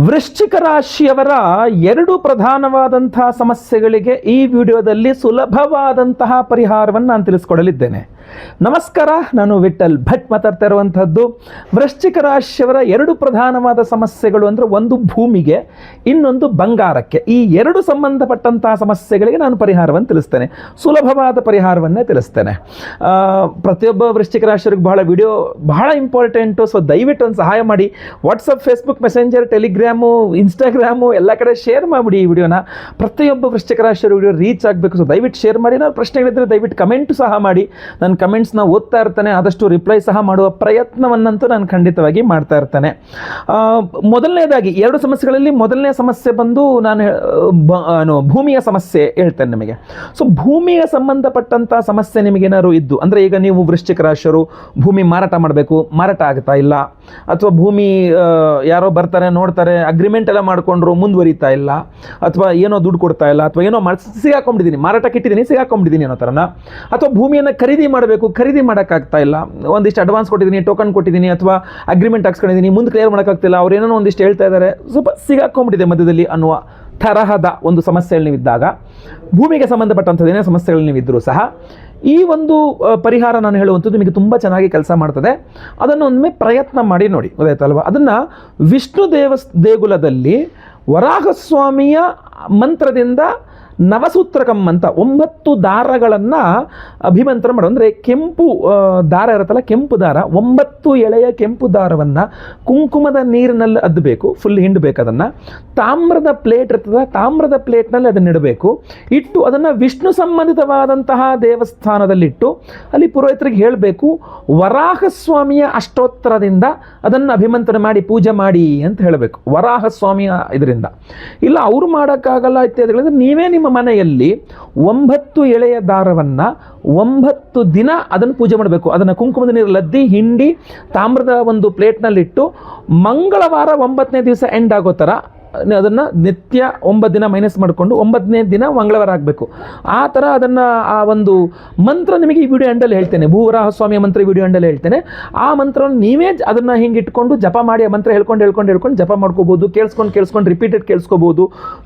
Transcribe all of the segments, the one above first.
ವೃಶ್ಚಿಕ ರಾಶಿಯವರ ಎರಡು ಪ್ರಧಾನವಾದಂತಹ ಸಮಸ್ಯೆಗಳಿಗೆ ಈ ವಿಡಿಯೋದಲ್ಲಿ ಸುಲಭವಾದಂತಹ ಪರಿಹಾರವನ್ನು ನಾನು ತಿಳಿಸ್ಕೊಡಲಿದ್ದೇನೆ. ನಮಸ್ಕಾರ, ನಾನು ವಿಠಲ್ ಭಟ್ ಮಾತಾಡ್ತಾ ಇರುವಂತಹದ್ದು. ವೃಶ್ಚಿಕ ರಾಶಿಯವರ ಎರಡು ಪ್ರಧಾನವಾದ ಸಮಸ್ಯೆಗಳು ಅಂದರೆ ಒಂದು ಭೂಮಿಗೆ, ಇನ್ನೊಂದು ಬಂಗಾರಕ್ಕೆ. ಈ ಎರಡು ಸಂಬಂಧಪಟ್ಟಂತಹ ಸಮಸ್ಯೆಗಳಿಗೆ ನಾನು ಪರಿಹಾರವನ್ನು ತಿಳಿಸ್ತೇನೆ, ಸುಲಭವಾದ ಪರಿಹಾರವನ್ನೇ ತಿಳಿಸ್ತೇನೆ. ಪ್ರತಿಯೊಬ್ಬ ವೃಶ್ಚಿಕ ರಾಶಿಯವರಿಗೆ ಬಹಳ ಇಂಪಾರ್ಟೆಂಟು. ಸೊ ದಯವಿಟ್ಟು ಒಂದು ಸಹಾಯ ಮಾಡಿ, WhatsApp, Facebook, messenger, Telegram, Instagram ಎಲ್ಲ ಕಡೆ ಶೇರ್ ಮಾಡಿಬಿಡಿ ಈ ವಿಡಿಯೋನ. ಪ್ರತಿಯೊಬ್ಬ ವೃಶ್ಚಿಕ ರಾಶಿಯವರ ವಿಡಿಯೋ ರೀಚ್ ಆಗಬೇಕು. ಸೊ ದಯವಿಟ್ಟು ಶೇರ್ ಮಾಡಿ. ನಾನು ಪ್ರಶ್ನೆಗಳಿದ್ದರೆ ದಯವಿಟ್ಟು ಕಮೆಂಟು ಸಹ ಮಾಡಿ. ನನ್ನ ಕಮೆಂಟ್ಸ್ನ ಓದ್ತಾ ಇರ್ತಾನೆ, ಆದಷ್ಟು ರಿಪ್ಲೈ ಸಹ ಮಾಡುವ ಪ್ರಯತ್ನವನ್ನಂತೂ ನಾನು ಖಂಡಿತವಾಗಿ ಮಾಡ್ತಾ ಇರ್ತೇನೆ. ಮೊದಲನೇದಾಗಿ ಎರಡು ಸಮಸ್ಯೆಗಳಲ್ಲಿ ಮೊದಲನೇ ಸಮಸ್ಯೆ ಬಂದು ನಾನು ಭೂಮಿಯ ಸಮಸ್ಯೆ ಹೇಳ್ತೇನೆ ನಿಮಗೆ. ಸೊ ಭೂಮಿಗೆ ಸಂಬಂಧಪಟ್ಟಂಥ ಸಮಸ್ಯೆ ನಿಮಗೇನಾದ್ರು ಇದ್ದು ಅಂದರೆ, ಈಗ ನೀವು ವೃಶ್ಚಿಕ ರಾಶಿಯವರು ಭೂಮಿ ಮಾರಾಟ ಮಾಡಬೇಕು, ಮಾರಾಟ ಆಗ್ತಾ ಇಲ್ಲ, ಅಥವಾ ಭೂಮಿ ಯಾರೋ ಬರ್ತಾರೆ ನೋಡ್ತಾರೆ, ಅಗ್ರಿಮೆಂಟ್ ಎಲ್ಲ ಮಾಡಿಕೊಂಡ್ರು ಮುಂದುವರಿತಾ ಇಲ್ಲ, ಅಥವಾ ಏನೋ ದುಡ್ಡು ಕೊಡ್ತಾ ಇಲ್ಲ, ಅಥವಾ ಏನೋ ಸಿಗಾಕೊಂಡಿದ್ದೀನಿ, ಮಾರಾಟಕ್ಕೆ ಇಟ್ಟಿದ್ದೀನಿ ಸಿಗಾಕೊಂಡಿದ್ದೀನಿ ಅನ್ನೋ ಥರನ, ಅಥವಾ ಭೂಮಿಯನ್ನು ಖರೀದಿ ಖರೀದಿ ಮಾಡೋಕ್ಕಾಗ್ತಾ ಇಲ್ಲ, ಒಂದಿಷ್ಟು ಅಡ್ವಾನ್ಸ್ ಕೊಟ್ಟಿದ್ದೀನಿ, ಟೋಕನ್ ಕೊಟ್ಟಿದ್ದೀನಿ, ಅಥವಾ ಅಗ್ರಿಮೆಂಟ್ ಹಾಕ್ಸ್ಕೊಂಡಿದ್ದೀನಿ, ಮುಂದೆ ಕ್ಲಿಯರ್ ಮಾಡೋಕ್ಕಾಗ್ತಿಲ್ಲ, ಅವ್ರು ಏನೋ ಒಂದಿಷ್ಟು ಹೇಳ್ತಾ ಇದ್ದಾರೆ, ಸ್ವಲ್ಪ ಸಿಗಾಕೊಂಡ್ಬಿಟ್ಟಿದೆ ಮಧ್ಯದಲ್ಲಿ ಅನ್ನುವ ತರಹದ ಒಂದು ಸಮಸ್ಯೆಗಳು ನೀವಿದ್ದಾಗ, ಭೂಮಿಗೆ ಸಂಬಂಧಪಟ್ಟಂಥದ್ದೇನೇ ಸಮಸ್ಯೆಗಳು ನೀವಿದ್ದರೂ ಸಹ ಈ ಒಂದು ಪರಿಹಾರ ನಾನು ಹೇಳುವಂಥದ್ದು ನಿಮಗೆ ತುಂಬ ಚೆನ್ನಾಗಿ ಕೆಲಸ ಮಾಡ್ತದೆ. ಅದನ್ನು ಒಮ್ಮೆ ಪ್ರಯತ್ನ ಮಾಡಿ ನೋಡಿ, ಗೊತ್ತಾಯ್ತಲ್ವ? ಅದನ್ನು ವಿಷ್ಣು ದೇಗುಲದಲ್ಲಿ ವರಾಹಸ್ವಾಮಿಯ ಮಂತ್ರದಿಂದ ನವಸೂತ್ರಕಂ ಅಂತ 9 ದಾರಗಳನ್ನು ಅಭಿಮಂತ್ರ ಮಾಡು. ಅಂದರೆ ಕೆಂಪು ದಾರ ಇರುತ್ತಲ್ಲ, ಕೆಂಪು ದಾರ, 9 ಎಳೆಯ ಕೆಂಪು ದಾರವನ್ನು ಕುಂಕುಮದ ನೀರಿನಲ್ಲಿ ಅದ್ದಬೇಕು, ಫುಲ್ ಹಿಂಡಬೇಕು. ಅದನ್ನು ತಾಮ್ರದ ಪ್ಲೇಟ್ ಇರ್ತದೆ, ತಾಮ್ರದ ಪ್ಲೇಟ್ನಲ್ಲಿ ಅದನ್ನು ಇಡಬೇಕು. ಇಟ್ಟು ಅದನ್ನು ವಿಷ್ಣು ಸಂಬಂಧಿತವಾದಂತಹ ದೇವಸ್ಥಾನದಲ್ಲಿಟ್ಟು ಅಲ್ಲಿ ಪುರೋಹಿತರಿಗೆ ಹೇಳಬೇಕು, ವರಾಹಸ್ವಾಮಿಯ ಅಷ್ಟೋತ್ತರದಿಂದ ಅದನ್ನು ಅಭಿಮಂತ್ರಣ ಮಾಡಿ ಪೂಜೆ ಮಾಡಿ ಅಂತ ಹೇಳಬೇಕು, ವರಾಹಸ್ವಾಮಿಯ ಇದರಿಂದ. ಇಲ್ಲ ಅವರು ಮಾಡೋಕ್ಕಾಗಲ್ಲ ಇತ್ಯಾದಿಗಳಿಂದ ನೀವೇ ನಿಮ್ಮ ಮನೆಯಲ್ಲಿ 9 ಎಳೆಯ ದಾರವನ್ನು 9 ದಿನ ಅದನ್ನು ಪೂಜೆ ಮಾಡಬೇಕು. ಅದನ್ನು ಕುಂಕುಮದ ನೀರಲ್ಲಿ ಅದ್ದಿ ಹಿಂಡಿ ತಾಮ್ರದ ಒಂದು ಪ್ಲೇಟ್ನಲ್ಲಿಟ್ಟು ಮಂಗಳವಾರ 9ನೇ ದಿವಸ ಎಂಡ್ ಆಗೋ ಥರ ಅದನ್ನು ನಿತ್ಯ 9 ದಿನ ಮೈನಸ್ ಮಾಡಿಕೊಂಡು 9ನೇ ದಿನ ಮಂಗಳವಾರ ಆಗಬೇಕು. ಆ ಥರ ಅದನ್ನು ಆ ಒಂದು ಮಂತ್ರ ನಿಮಗೆ ಈ ವಿಡಿಯೋ ಎಂಡಲ್ಲಿ ಹೇಳ್ತೇನೆ, ಭೂವರಾಹಸ್ವಾಮಿಯ ಮಂತ್ರ ವಿಡಿಯೋ ಎಂಡಲ್ಲಿ ಹೇಳ್ತೇನೆ. ಆ ಮಂತ್ರವನ್ನು ನೀವೇ ಅದನ್ನು ಹಿಂಗೆ ಇಟ್ಕೊಂಡು ಜಪ ಮಾಡಿ, ಆ ಮಂತ್ರ ಹೇಳ್ಕೊಂಡು ಜಪ ಮಾಡ್ಕೋಬೋದು. ಕೇಳಿಸ್ಕೊಂಡು ರಿಪೀಟೆಡ್ ಕೇಳಿಸ್ಕೋಬೋದು,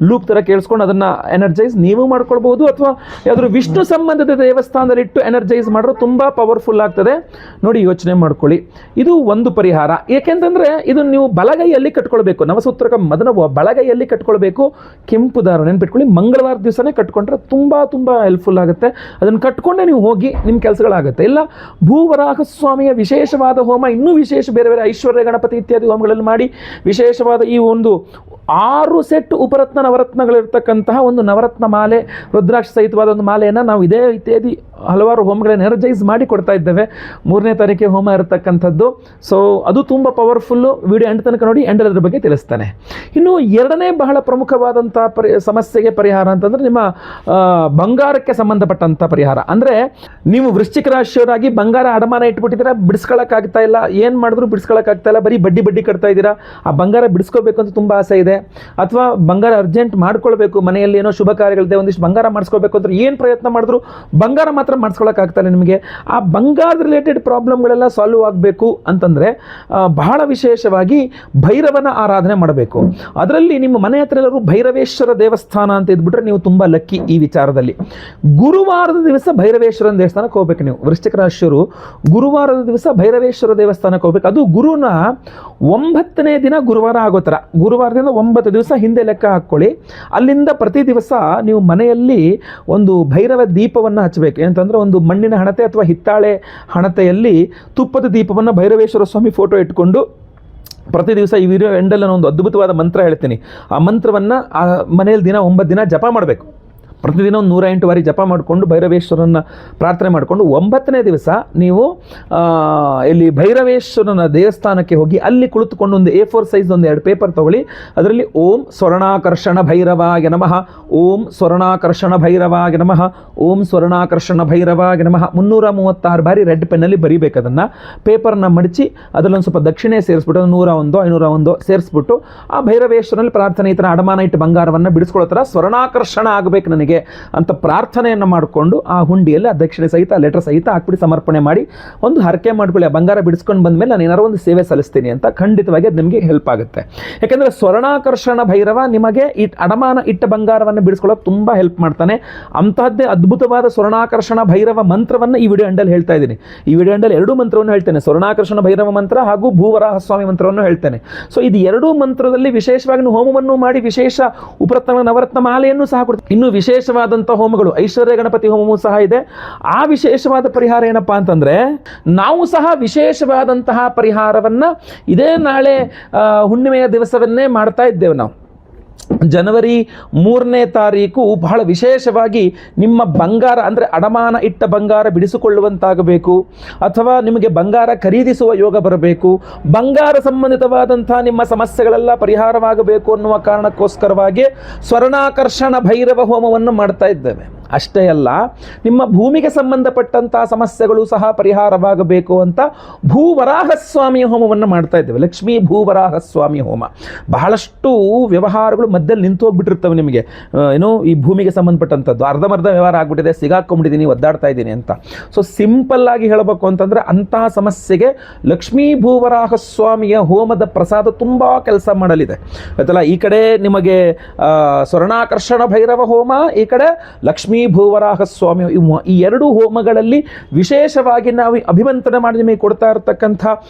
ಲೂಪ್ ಥರ ಕೇಳಿಸ್ಕೊಂಡು ಅದನ್ನು ಎನರ್ಜೈಸ್ ನೀವು ಮಾಡ್ಕೊಳ್ಬೋದು, ಅಥವಾ ಯಾವುದಾದ್ರು ವಿಷ್ಣು ಸಂಬಂಧದ ದೇವಸ್ಥಾನದಲ್ಲಿ ಇಟ್ಟು ಎನರ್ಜೈಸ್ ಮಾಡೋದು ತುಂಬ ಪವರ್ಫುಲ್ ಆಗ್ತದೆ. ನೋಡಿ, ಯೋಚನೆ ಮಾಡ್ಕೊಳ್ಳಿ. ಇದು ಒಂದು ಪರಿಹಾರ. ಏಕೆಂತಂದರೆ ಇದು ನೀವು ಬಲಗೈಯಲ್ಲಿ ಕಟ್ಕೊಳ್ಬೇಕು. ನವಸೂತ್ರಕ ಮೊದಲ ಬಲಗೈಯಲ್ಲಿ ಕಟ್ಕೊಳ್ಬೇಕು. ಕೆಂಪು ದಾರ ನೆನ್ಪಿಟ್ಕೊಳ್ಳಿ. ಮಂಗಳವಾರ ದಿವಸನೇ ಕಟ್ಕೊಂಡ್ರೆ ತುಂಬ ಹೆಲ್ಪ್ಫುಲ್ ಆಗುತ್ತೆ. ಅದನ್ನು ಕಟ್ಕೊಂಡೇ ನೀವು ಹೋಗಿ ನಿಮ್ಮ ಕೆಲಸಗಳಾಗುತ್ತೆ. ಇಲ್ಲ ಭೂವರಾಹಸ್ವಾಮಿಯ ವಿಶೇಷವಾದ ಹೋಮ, ಇನ್ನೂ ವಿಶೇಷ ಬೇರೆ ಐಶ್ವರ್ಯ ಗಣಪತಿ ಇತ್ಯಾದಿ ಹೋಮಗಳಲ್ಲಿ ಮಾಡಿ ವಿಶೇಷವಾದ ಈ ಒಂದು 6 ಸೆಟ್ ಉಪರತ್ನ ನವರತ್ನಗಳಿರ್ತಕ್ಕಂತಹ ಒಂದು ನವರತ್ನ ಮಾಲೆ, ರುದ್ರಾಕ್ಷ ಸಹಿತವಾದ ಒಂದು ಮಾಲೆಯನ್ನು ನಾವು ಇದೇ ಇತ್ಯಾದಿ ಹಲವಾರು ಹೋಮಗಳನ್ನು ಎನರ್ಜೈಸ್ ಮಾಡಿ ಕೊಡ್ತಾ ಇದ್ದೇವೆ. 3ನೇ ತಾರೀಕಿಗೆ ಹೋಮ ಇರತಕ್ಕಂಥದ್ದು. ಸೊ ಅದು ತುಂಬ ಪವರ್ಫುಲ್ಲು. ವಿಡಿಯೋ ಎಂಡ್ ತನಕ ನೋಡಿ, ಎಂಡ್ ಅದ್ರ ಬಗ್ಗೆ ತಿಳಿಸ್ತಾನೆ. ಇನ್ನು ಎರಡನೇ ಬಹಳ ಪ್ರಮುಖವಾದಂಥ ಸಮಸ್ಯೆಗೆ ಪರಿಹಾರ ಅಂತಂದರೆ ನಿಮ್ಮ ಬಂಗಾರಕ್ಕೆ ಸಂಬಂಧಪಟ್ಟಂಥ ಪರಿಹಾರ. ಅಂದರೆ ನೀವು ವೃಶ್ಚಿಕ ರಾಶಿಯವರಾಗಿ ಬಂಗಾರ ಅಡಮಾನ ಇಟ್ಬಿಟ್ಟಿದ್ದೀರಾ, ಬಿಡಿಸ್ಕೊಳ್ಳೋಕ್ಕಾಗ್ತಾ ಇಲ್ಲ, ಏನು ಮಾಡಿದ್ರು ಬಿಡಿಸ್ಕೊಳ್ಳೋಕ್ಕಾಗ್ತಾ ಇಲ್ಲ, ಬರೀ ಬಡ್ಡಿ ಕಟ್ತಾ ಇದ್ದೀರಾ. ಆ ಬಂಗಾರ ಬಿಡಿಸ್ಕೋಬೇಕು ಅಂತ ತುಂಬ ಆಸೆ ಇದೆ, ಅಥವಾ ಬಂಗಾರ ಅರ್ಜೆಂಟ್ ಮಾಡ್ಕೊಳ್ಬೇಕು, ಮನೆಯಲ್ಲಿ ಏನೋ ಶುಭ ಕಾರ್ಯಗಳಿದೆ, ಒಂದಿಷ್ಟು ಬಂಗಾರ ಮಾಡಿಸ್ಕೋಬೇಕು ಅಂದ್ರೆ ಏನು ಪ್ರಯತ್ನ ಮಾಡಿದ್ರು ಬಂಗಾರ ಮಾತ್ರ ಮಾಡಿಸ್ಕೊಳ್ಳೋಕ್ಕಾಗ್ತಾನೆ ನಿಮಗೆ. ಆ ಬಂಗಾರದ ರಿಲೇಟೆಡ್ ಪ್ರಾಬ್ಲಮ್ಗಳೆಲ್ಲ ಸಾಲ್ವ್ ಆಗಬೇಕು ಅಂತಂದರೆ ಬಹಳ ವಿಶೇಷವಾಗಿ ಭೈರವನ ಆರಾಧನೆ ಮಾಡಬೇಕು. ಅದರಲ್ಲಿ ನಿಮ್ಮ ಮನೆ ಹತ್ರ ಎಲ್ಲರೂ ಭೈರವೇಶ್ವರ ದೇವಸ್ಥಾನ ಅಂತ ಇದ್ಬಿಟ್ರೆ ನೀವು ತುಂಬ ಲಕ್ಕಿ ಈ ವಿಚಾರದಲ್ಲಿ. ಗುರುವಾರದ ದಿವಸ ಭೈರವೇಶ್ವರನ ದೇವಸ್ಥಾನಕ್ಕೆ ಹೋಗ್ಬೇಕು. ನೀವು ವೃಶ್ಚಿಕ ರಾಶಿಯವರು ಗುರುವಾರದ ದಿವಸ ಭೈರವೇಶ್ವರ ದೇವಸ್ಥಾನಕ್ಕೆ ಹೋಗ್ಬೇಕು. ಅದು ಗುರುನ 9ನೇ ದಿನ ಗುರುವಾರ ಆಗೋ ಥರ, ಗುರುವಾರದಿಂದ 9 ದಿವಸ ಹಿಂದೆ ಲೆಕ್ಕ ಹಾಕ್ಕೊಳ್ಳಿ. ಅಲ್ಲಿಂದ ಪ್ರತಿ ದಿವಸ ನೀವು ಮನೆಯಲ್ಲಿ ಒಂದು ಭೈರವ ದೀಪವನ್ನು ಹಚ್ಚಬೇಕು. ಏನಂತಂದರೆ ಒಂದು ಮಣ್ಣಿನ ಹಣತೆ ಅಥವಾ ಹಿತ್ತಾಳೆ ಹಣತೆಯಲ್ಲಿ ತುಪ್ಪದ ದೀಪವನ್ನು ಭೈರವೇಶ್ವರ ಸ್ವಾಮಿ ಫೋಟೋ ಇಟ್ಕೊಂಡು ಪ್ರತಿ ದಿವಸ ಈ ವಿಡಿಯೋ ಎಂಡಲ್ಲಿ ನಾನು ಒಂದು ಅದ್ಭುತವಾದ ಮಂತ್ರ ಹೇಳ್ತೀನಿ. ಆ ಮಂತ್ರವನ್ನು ಆ ಮನೆಯಲ್ಲಿ 9 ದಿನ ಜಪ ಮಾಡಬೇಕು. ಪ್ರತಿದಿನ ಒಂದು 108 ಬಾರಿ ಜಪ ಮಾಡಿಕೊಂಡು ಭೈರವೇಶ್ವರನ ಪ್ರಾರ್ಥನೆ ಮಾಡಿಕೊಂಡು 9ನೇ ದಿವಸ ನೀವು ಇಲ್ಲಿ ಭೈರವೇಶ್ವರನ ದೇವಸ್ಥಾನಕ್ಕೆ ಹೋಗಿ ಅಲ್ಲಿ ಕುಳಿತುಕೊಂಡು ಒಂದು A4 ಸೈಜ್ ಒಂದು 2 ಪೇಪರ್ ತೊಗೊಳ್ಳಿ. ಅದರಲ್ಲಿ ಓಂ ಸ್ವರ್ಣಾಕರ್ಷಣ ಭೈರವಾಯ ನಮಃ, ಓಂ ಸ್ವರ್ಣಾಕರ್ಷಣ ಭೈರವಾಯ ನಮಃ, ಓಂ ಸ್ವರ್ಣಾಕರ್ಷಣ ಭೈರವಾಯ ನಮಃ 336 ಬಾರಿ ರೆಡ್ ಪೆನ್ನಲ್ಲಿ ಬರೀಬೇಕು. ಅದನ್ನು ಪೇಪರ್ನ ಮಡಚಿ ಅದರಲ್ಲೊಂದು ಸ್ವಲ್ಪ ದಕ್ಷಿಣೆ ಸೇರಿಸ್ಬಿಟ್ಟು 101 501 ಸೇರಿಸ್ಬಿಟ್ಟು ಆ ಭೈರವೇಶ್ವರನಲ್ಲಿ ಪ್ರಾರ್ಥನೆ, ಈ ಥರ ಅಡಮಾನ ಇಟ್ಟು ಬಂಗಾರವನ್ನು ಬಿಡಿಸ್ಕೊಳ್ಳೋ ಥರ ಸ್ವರ್ಣಾಕರ್ಷಣ ಆಗಬೇಕು ನನಗೆ ಹಾಗೆ ಅಂತ ಪ್ರಾರ್ಥನೆಯನ್ನು ಮಾಡಿಕೊಂಡು ಆ ಹುಂಡಿಯಲ್ಲಿ ಆ ದಕ್ಷಿಣೆ ಸಹಿತ ಲೆಟರ್ ಸಹಿತ ಹಾಕ್ಬಿಟ್ಟು ಸಮರ್ಪಣೆ ಮಾಡಿ ಒಂದು ಹರಕೆ ಮಾಡ್ಕೊಳ್ಳಿ. ಆ ಬಂಗಾರ ಬಿಡಿಸ್ಕೊಂಡು ಬಂದಮೇಲೆ ನಾನು ಏನಾರು ಒಂದು ಸೇವೆ ಸಲ್ಲಿಸ್ತೀನಿ ಅಂತ ಖಂಡಿತವಾಗಿ ಅದು ನಿಮಗೆ ಹೆಲ್ಪ್ ಆಗುತ್ತೆ. ಯಾಕೆಂದರೆ ಸ್ವರ್ಣಾಕರ್ಷಣ ಭೈರವ ನಿಮಗೆ ಈ ಅಡಮಾನ ಇಟ್ಟ ಬಂಗಾರವನ್ನು ಬಿಡಿಸ್ಕೊಳ್ಳೋಕೆ ತುಂಬ ಹೆಲ್ಪ್ ಮಾಡ್ತಾನೆ. ಅಂತಹದ್ದೇ ಅದ್ಭುತವಾದ ಸ್ವರ್ಣಾಕರ್ಷಣ ಭೈರವ ಮಂತ್ರವನ್ನು ಈ ವಿಡಿಯೋ ಎಂಡಲ್ಲಿ ಹೇಳ್ತಾ ಇದ್ದೀನಿ. ಈ ವಿಡಿಯೋ ಎಂಡಲ್ಲಿ 2 ಮಂತ್ರವನ್ನು ಹೇಳ್ತೇನೆ, ಸ್ವರ್ಣಾಕರ್ಷಣ ಭೈರವ ಮಂತ್ರ ಹಾಗೂ ಭೂವರಾಹ ಸ್ವಾಮಿ ಮಂತ್ರವನ್ನು ಹೇಳ್ತೇನೆ. ಸೊ ಇದು 2 ಮಂತ್ರದಲ್ಲಿ ವಿಶೇಷವಾಗಿ ಹೋಮವನ್ನು ಮಾಡಿ ವಿಶೇಷ ಉಪರತ್ನ ನವರತ್ನ ಮಾಲೆಯನ್ನು ಸಹ ಕೊಡ್ತಾರೆ. ಇನ್ನು ವಿಶೇಷವಾದಂಥ ಹೋಮಗಳು ಐಶ್ವರ್ಯ ಗಣಪತಿ ಹೋಮವೂ ಸಹ ಇದೆ. ಆ ವಿಶೇಷವಾದ ಪರಿಹಾರ ಏನಪ್ಪಾ ಅಂತಂದ್ರೆ, ನಾವು ಸಹ ವಿಶೇಷವಾದಂತಹ ಪರಿಹಾರವನ್ನ ಇದೇ ನಾಳೆ ಹುಣ್ಣಿಮೆಯ ದಿವಸವನ್ನೇ ಮಾಡ್ತಾ ಇದ್ದೇವೆ. ನಾವು ಜನವರಿ 3ನೇ ತಾರೀಕು ಬಹಳ ವಿಶೇಷವಾಗಿ ನಿಮ್ಮ ಬಂಗಾರ ಅಂದರೆ ಅಡಮಾನ ಇಟ್ಟ ಬಂಗಾರ ಬಿಡಿಸಿಕೊಳ್ಳುವಂತಾಗಬೇಕು, ಅಥವಾ ನಿಮಗೆ ಬಂಗಾರ ಖರೀದಿಸುವ ಯೋಗ ಬರಬೇಕು, ಬಂಗಾರ ಸಂಬಂಧಿತವಾದಂಥ ನಿಮ್ಮ ಸಮಸ್ಯೆಗಳೆಲ್ಲ ಪರಿಹಾರವಾಗಬೇಕು ಅನ್ನುವ ಕಾರಣಕ್ಕೋಸ್ಕರವಾಗಿ ಸ್ವರ್ಣಾಕರ್ಷಣ ಭೈರವ ಹೋಮವನ್ನು ಮಾಡ್ತಾ ಇದ್ದೇವೆ. ಅಷ್ಟೇ ಅಲ್ಲ, ನಿಮ್ಮ ಭೂಮಿಗೆ ಸಂಬಂಧಪಟ್ಟಂತಹ ಸಮಸ್ಯೆಗಳು ಸಹ ಪರಿಹಾರವಾಗಬೇಕು ಅಂತ ಭೂವರಾಹಸ್ವಾಮಿ ಹೋಮವನ್ನು ಮಾಡ್ತಾ ಇದ್ದೇವೆ. ಲಕ್ಷ್ಮೀ ಭೂವರಾಹಸ್ವಾಮಿ ಹೋಮ. ಬಹಳಷ್ಟು ವ್ಯವಹಾರಗಳು ಮಧ್ಯದಲ್ಲಿ ನಿಂತು ಹೋಗ್ಬಿಟ್ಟಿರ್ತವೆ ನಿಮಗೆ, ಏನೋ ಈ ಭೂಮಿಗೆ ಸಂಬಂಧಪಟ್ಟಂಥದ್ದು ಅರ್ಧಮರ್ಧ ವ್ಯವಹಾರ ಆಗ್ಬಿಟ್ಟಿದೆ, ಸಿಗಾಕೊಂಡ್ಬಿಟ್ಟಿದ್ದೀನಿ, ಒದ್ದಾಡ್ತಾ ಇದ್ದೀನಿ ಅಂತ. ಸೊ ಸಿಂಪಲ್ ಆಗಿ ಹೇಳಬೇಕು ಅಂತಂದರೆ ಅಂತಹ ಸಮಸ್ಯೆಗೆ ಲಕ್ಷ್ಮೀ ಭೂವರಾಹಸ್ವಾಮಿಯ ಹೋಮದ ಪ್ರಸಾದ ತುಂಬ ಕೆಲಸ ಮಾಡಲಿದೆ. ಆಯ್ತಲ್ಲ, ಈ ಕಡೆ ನಿಮಗೆ ಸ್ವರ್ಣಾಕರ್ಷಣ ಭೈರವ ಹೋಮ, ಈ ಕಡೆ ಲಕ್ಷ್ಮೀ ಭೂವರಾಹ ಸ್ವಾಮಿ. ಈ 2 ಹೋಮಗಳಲ್ಲಿ ವಿಶೇಷವಾಗಿ ನಾವು ಅಭಿಮಂತ್ರಣ ಮಾಡಿ ನಿಮಗೆ ಕೊಡ್ತಾ ಇರತಕ್ಕಂಥ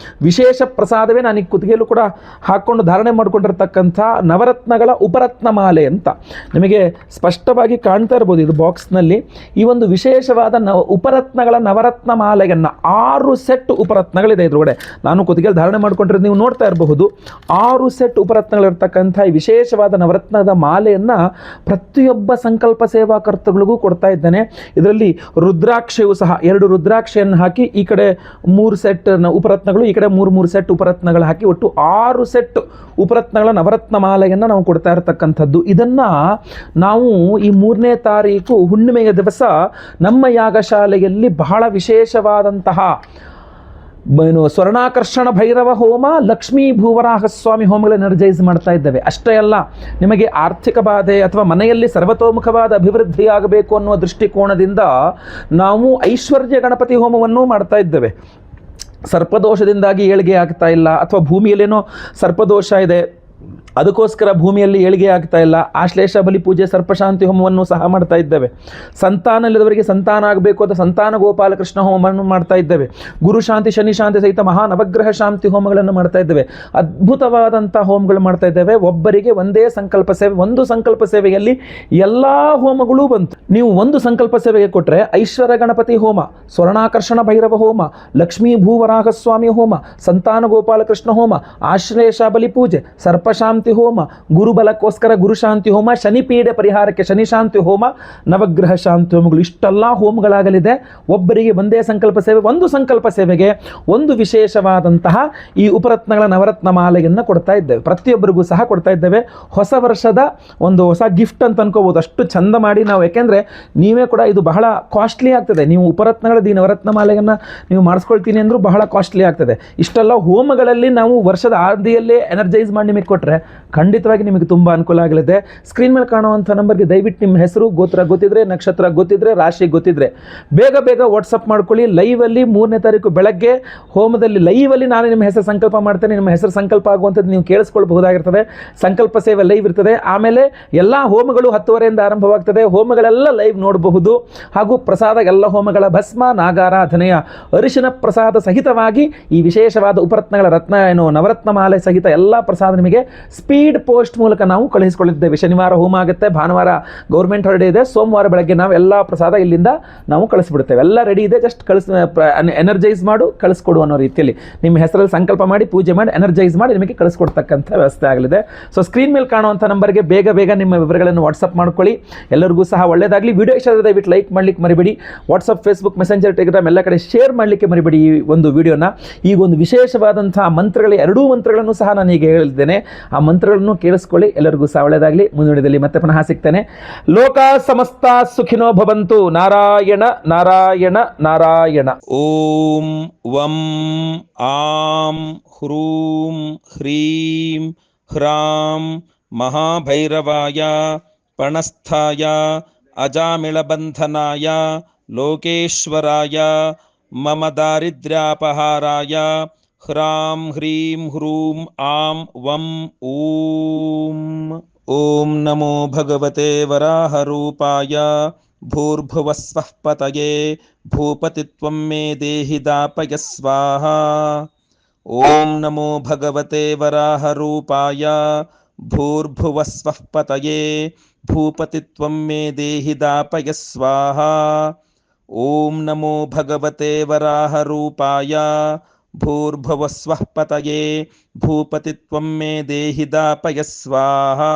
ವಿಶೇಷ ಪ್ರಸಾದವೇ ನಾನು ಈ ಕುತ್ತಿಗೆಯಲ್ಲೂ ಕೂಡ ಹಾಕ್ಕೊಂಡು ಧಾರಣೆ ಮಾಡಿಕೊಂಡಿರ್ತಕ್ಕಂಥ ನವರತ್ನಗಳ ಉಪರತ್ನ ಮಾಲೆ ಅಂತ ನಿಮಗೆ ಸ್ಪಷ್ಟವಾಗಿ ಕಾಣ್ತಾ ಇರ್ಬೋದು. ಇದು ಬಾಕ್ಸ್ನಲ್ಲಿ ಈ ಒಂದು ವಿಶೇಷವಾದ ಉಪರತ್ನಗಳ ನವರತ್ನ ಮಾಲೆಯನ್ನು 6 ಸೆಟ್ ಉಪರತ್ನಗಳಿದೆ ಇದ್ರೊಳಗಡೆ. ನಾನು ಕುತ್ತಿಗೆಯಲ್ಲಿ ಧಾರಣೆ ಮಾಡ್ಕೊಂಡಿರೋದು ನೀವು ನೋಡ್ತಾ ಇರಬಹುದು. 6 ಸೆಟ್ ಉಪರತ್ನಗಳಿರ್ತಕ್ಕಂಥ ಈ ವಿಶೇಷವಾದ ನವರತ್ನದ ಮಾಲೆಯನ್ನು ಪ್ರತಿಯೊಬ್ಬ ಸಂಕಲ್ಪ ಸೇವಾಕರ್ತಗಳಿಗೂ ಕೊಡ್ತಾ ಇದ್ದಾನೆ. ಇದರಲ್ಲಿ ರುದ್ರಾಕ್ಷೆಯೂ ಸಹ 2 ರುದ್ರಾಕ್ಷೆಯನ್ನು ಹಾಕಿ ಈ ಕಡೆ 3 ಸೆಟ್ ಉಪರತ್ನಗಳು, ಈ ಕಡೆ 3 ಸೆಟ್ ಉಪರತ್ನಗಳು ಹಾಕಿ ಒಟ್ಟು 6 ಸೆಟ್ ಉಪರತ್ನಗಳ ನವರತ್ನ ಮಾಲೆಯನ್ನು ನಾವು ಕೊಡ್ತಾ ಇರತಕ್ಕಂಥದ್ದು. ಇದನ್ನು ನಾವು ಈ 3ನೇ ತಾರೀಕು ಹುಣ್ಣಿಮೆಯ ದಿವಸ ನಮ್ಮ ಯಾಗಶಾಲೆಯಲ್ಲಿ ಬಹಳ ವಿಶೇಷವಾದಂತಹ ಸ್ವರ್ಣಾಕರ್ಷಣ ಭೈರವ ಹೋಮ, ಲಕ್ಷ್ಮೀ ಭೂವರಾಹ ಸ್ವಾಮಿ ಹೋಮಗಳು ಎನರ್ಜೈಸ್ ಮಾಡ್ತಾ ಇದ್ದೇವೆ. ಅಷ್ಟೇ ಅಲ್ಲ, ನಿಮಗೆ ಆರ್ಥಿಕ ಬಾಧೆ ಅಥವಾ ಮನೆಯಲ್ಲಿ ಸರ್ವತೋಮುಖವಾದ ಅಭಿವೃದ್ಧಿಯಾಗಬೇಕು ಅನ್ನುವ ದೃಷ್ಟಿಕೋನದಿಂದ ನಾವು ಐಶ್ವರ್ಯ ಗಣಪತಿ ಹೋಮವನ್ನು ಮಾಡ್ತಾ ಇದ್ದೇವೆ. ಸರ್ಪದೋಷದಿಂದಾಗಿ ಏಳಿಗೆ ಆಗ್ತಾ ಇಲ್ಲ, ಅಥವಾ ಭೂಮಿಯಲ್ಲೇನೋ ಸರ್ಪದೋಷ ಇದೆ, ಅದಕ್ಕೋಸ್ಕರ ಭೂಮಿಯಲ್ಲಿ ಏಳಿಗೆ ಆಗ್ತಾ ಇಲ್ಲ, ಆಶ್ಲೇಷ ಬಲಿ ಪೂಜೆ ಸರ್ಪಶಾಂತಿ ಹೋಮವನ್ನು ಸಹ ಮಾಡ್ತಾ ಇದ್ದೇವೆ. ಸಂತಾನ ಇಲ್ಲದವರಿಗೆ ಸಂತಾನ ಆಗಬೇಕು ಅಂತ ಸಂತಾನ ಗೋಪಾಲಕೃಷ್ಣ ಹೋಮವನ್ನು ಮಾಡ್ತಾ ಇದ್ದೇವೆ. ಗುರು ಶಾಂತಿ ಶನಿ ಶಾಂತಿ ಸಹಿತ ಮಹಾ ನವಗ್ರಹ ಶಾಂತಿ ಹೋಮಗಳನ್ನು ಮಾಡ್ತಾ ಇದ್ದೇವೆ. ಅದ್ಭುತವಾದಂಥ ಹೋಮಗಳು ಮಾಡ್ತಾ ಇದ್ದೇವೆ. ಒಬ್ಬರಿಗೆ ಒಂದೇ ಸಂಕಲ್ಪ ಸೇವೆ, ಒಂದು ಸಂಕಲ್ಪ ಸೇವೆಯಲ್ಲಿ ಎಲ್ಲ ಹೋಮಗಳು ಬಂತು. ನೀವು ಒಂದು ಸಂಕಲ್ಪ ಸೇವೆಗೆ ಕೊಟ್ಟರೆ ಐಶ್ವರ್ಯ ಗಣಪತಿ ಹೋಮ, ಸ್ವರ್ಣಾಕರ್ಷಣ ಭೈರವ ಹೋಮ, ಲಕ್ಷ್ಮೀ ಭೂವರಾಹ ಸ್ವಾಮಿ ಹೋಮ, ಸಂತಾನ ಗೋಪಾಲಕೃಷ್ಣ ಹೋಮ, ಆಶ್ಲೇಷ ಬಲಿ ಪೂಜೆ, ಸರ್ಪಶಾಂತಿ ಹೋಮ, ಗುರುಬಲಕ್ಕೋಸ್ಕರ ಗುರುಶಾಂತಿ ಹೋಮ, ಶನಿಪೀಡೆ ಪರಿಹಾರಕ್ಕೆ ಶನಿ ಶಾಂತಿ ಹೋಮ, ನವಗ್ರಹ ಶಾಂತಿ ಹೋಮಗಳು, ಇಷ್ಟೆಲ್ಲ ಹೋಮಗಳಾಗಲಿದೆ. ಒಬ್ಬರಿಗೆ ಒಂದೇ ಸಂಕಲ್ಪ ಸೇವೆ, ಒಂದು ಸಂಕಲ್ಪ ಸೇವೆಗೆ ಒಂದು ವಿಶೇಷವಾದಂತಹ ಈ ಉಪರತ್ನಗಳ ನವರತ್ನ ಮಾಲೆಯನ್ನು ಕೊಡ್ತಾ ಇದ್ದೇವೆ. ಪ್ರತಿಯೊಬ್ಬರಿಗೂ ಸಹ ಕೊಡ್ತಾ ಇದ್ದೇವೆ. ಹೊಸ ವರ್ಷದ ಒಂದು ಹೊಸ ಗಿಫ್ಟ್ ಅಂತ ಅನ್ಕೋಬಹುದು, ಅಷ್ಟು ಚಂದ ಮಾಡಿ ನಾವು. ಯಾಕೆಂದರೆ ನೀವೇ ಕೂಡ ಇದು ಬಹಳ ಕಾಸ್ಟ್ಲಿ ಆಗ್ತದೆ. ನೀವು ಉಪರತ್ನಗಳದ್ದು ಈ ನವರತ್ನ ಮಾಲೆಯನ್ನು ನೀವು ಮಾಡಿಸ್ಕೊಳ್ತೀನಿ ಅಂದರೂ ಬಹಳ ಕಾಸ್ಟ್ಲಿ ಆಗ್ತದೆ. ಇಷ್ಟೆಲ್ಲ ಹೋಮಗಳಲ್ಲಿ ನಾವು ವರ್ಷದ ಆದಿಯಲ್ಲೇ ಎನರ್ಜೈಸ್ ಮಾಡಿ ನಿಮಗೆ ಕೊಟ್ಟರೆ ಖಂಡಿತವಾಗಿ ನಿಮಗೆ ತುಂಬ ಅನುಕೂಲ ಆಗಲಿದೆ. ಸ್ಕ್ರೀನ್ ಮೇಲೆ ಕಾಣುವಂಥ ನಂಬರ್ಗೆ ದಯವಿಟ್ಟು ನಿಮ್ಮ ಹೆಸರು, ಗೋತ್ರ ಗೊತ್ತಿದ್ರೆ, ನಕ್ಷತ್ರ ಗೊತ್ತಿದ್ರೆ, ರಾಶಿ ಗೊತ್ತಿದ್ರೆ ಬೇಗ ಬೇಗ ವಾಟ್ಸಪ್ ಮಾಡ್ಕೊಳ್ಳಿ. ಲೈವಲ್ಲಿ 3ನೇ ತಾರೀಕು ಬೆಳಗ್ಗೆ ಹೋಮದಲ್ಲಿ ಲೈವಲ್ಲಿ ನಾನು ನಿಮ್ಮ ಹೆಸರು ಸಂಕಲ್ಪ ಮಾಡ್ತೇನೆ. ನಿಮ್ಮ ಹೆಸರು ಸಂಕಲ್ಪ ಆಗುವಂಥದ್ದು ನೀವು ಕೇಳಿಸ್ಕೊಳ್ಬಹುದಾಗಿರ್ತದೆ. ಸಂಕಲ್ಪ ಸೇವೆ ಲೈವ್ ಇರ್ತದೆ. ಆಮೇಲೆ ಎಲ್ಲ ಹೋಮಗಳು 10:30ಯಿಂದ ಆರಂಭವಾಗ್ತದೆ. ಹೋಮಗಳೆಲ್ಲ ಲೈವ್ ನೋಡಬಹುದು. ಹಾಗೂ ಪ್ರಸಾದ ಎಲ್ಲ ಹೋಮಗಳ ಭಸ್ಮ, ನಾಗಾರಾಧನೆಯ ಅರಿಶಿನ ಪ್ರಸಾದ ಸಹಿತವಾಗಿ ಈ ವಿಶೇಷವಾದ ಉಪರತ್ನಗಳ ನವರತ್ನ ಮಾಲೆ ಸಹಿತ ಎಲ್ಲ ಪ್ರಸಾದ ನಿಮಗೆ ಸ್ಪೀಡ್ ಪೋಸ್ಟ್ ಮೂಲಕ ನಾವು ಕಳುಹಿಸಿಕೊಳ್ಳಿದ್ದೇವೆ. ಶನಿವಾರ ಹೋಮ ಆಗುತ್ತೆ, ಭಾನುವಾರ ಗೌರ್ಮೆಂಟ್ ಹಾಲಿಡೇ ಇದೆ, ಸೋಮವಾರ ಬೆಳಗ್ಗೆ ನಾವು ಎಲ್ಲ ಪ್ರಸಾದ ಇಲ್ಲಿಂದ ನಾವು ಕಳಿಸ್ಬಿಡ್ತೇವೆ. ಎಲ್ಲ ರೆಡಿ ಇದೆ, ಜಸ್ಟ್ ಎನರ್ಜೈಸ್ ಮಾಡು ಕಳಿಸ್ಕೊಡು ಅನ್ನೋ ರೀತಿಯಲ್ಲಿ ನಿಮ್ಮ ಹೆಸರಲ್ಲಿ ಸಂಕಲ್ಪ ಮಾಡಿ ಪೂಜೆ ಮಾಡಿ ಎನರ್ಜೈಸ್ ಮಾಡಿ ನಿಮಗೆ ಕಳಿಸ್ಕೊಡ್ತಕ್ಕಂಥ ವ್ಯವಸ್ಥೆ ಆಗಲಿದೆ. ಸೊ ಸ್ಕ್ರೀನ್ ಮೇಲೆ ಕಾಣುವಂಥ ನಂಬರ್ಗೆ ಬೇಗ ಬೇಗ ನಿಮ್ಮ ವಿವರಗಳನ್ನು ವಾಟ್ಸಪ್ ಮಾಡ್ಕೊಳ್ಳಿ. ಎಲ್ಲರಿಗೂ ಸಹ ಒಳ್ಳೆಯದಾಗಲಿ. ವಿಡಿಯೋ ಇಷ್ಟ ಆದರೆ ದಯವಿಟ್ಟು ಲೈಕ್ ಮಾಡಲಿಕ್ಕೆ ಮರಿಬೇಡಿ. ವಾಟ್ಸಪ್, ಫೇಸ್ಬುಕ್, ಮೆಸೆಂಜರ್, ಟೆಲಿಗ್ರಾಮ್ ಎಲ್ಲ ಕಡೆ ಶೇರ್ ಮಾಡಲಿಕ್ಕೆ ಮರಿಬೇಡಿ ಈ ಒಂದು ವಿಡಿಯೋನ. ಈಗ ಒಂದು ವಿಶೇಷವಾದಂಥ ಮಂತ್ರಗಳ 2 ಮಂತ್ರಗಳನ್ನು ಸಹ ನಾನು ಈಗ ಹೇಳಿದ್ದೇನೆ. ಆ ಮಂತ್ರಗಳನ್ನು ಕೇಳಿಸ್ಕೊಳ್ಳಿ. ಎಲ್ಲರಿಗೂ ಸಹ ಒಳ್ಳೆಯದಾಗಲಿ. ಮುಂದಿನದಲ್ಲಿ ಮತ್ತೆ ಪುನಃ ಸಿಗ್ತೇನೆ. ಲೋಕ ಸಮಸ್ತ ಸುಖಿನೋ ಭವಂತು. ನಾರಾಯಣ ನಾರಾಯಣ ನಾರಾಯಣ. ಓಂ ವಂ ಆಂ ಹ್ರೂಂ ಹ್ರೀಂ ಹ್ರಾಂ ಮಹಾಭೈರವಾಯ ಪಣಸ್ಥಾಯ ಅಜಾಮಿಳಬಂಧನಾಯ ಲೋಕೇಶ್ವರಾಯ ಮಮ ದಾರಿದ್ರ್ಯಾಪಹಾರಾಯ ಹ್ರಾಂ ಹ್ರೀಂ ಹ್ರೂಂ ಆಂ ವಂ ಓಂ. ಓಂ ನಮೋ ಭಗವತೆ ವರಾಹರೂಪಾಯ ಭೂರ್ಭುವಸ್ವಃ ಪತಯೇ ಭೂಪತಿತ್ವಂ ಮೇ ದೇಹಿ ದಾಪಯ ಸ್ವಾಹಾ. ಓಂ ನಮೋ ಭಗವತೆ ವರಾಹರೂಪಾಯ ಭೂರ್ಭುವಸ್ವಃ ಪತಯೇ ಭೂಪತಿತ್ವಂ ಮೇ ದೇಹಿ ದಾಪಯ ಸ್ವಾಹಾ. ಓಂ ನಮೋ ಭಗವತೆ ವರಾಹರೂಪಾಯ ಭೂರ್ಭುವಸ್ವಃ ಪತಯೇ ಭೂಪತಿತ್ವಂ ಮೇ ದೇಹಿ ದಾಪಯ ಸ್ವಾಹಾ.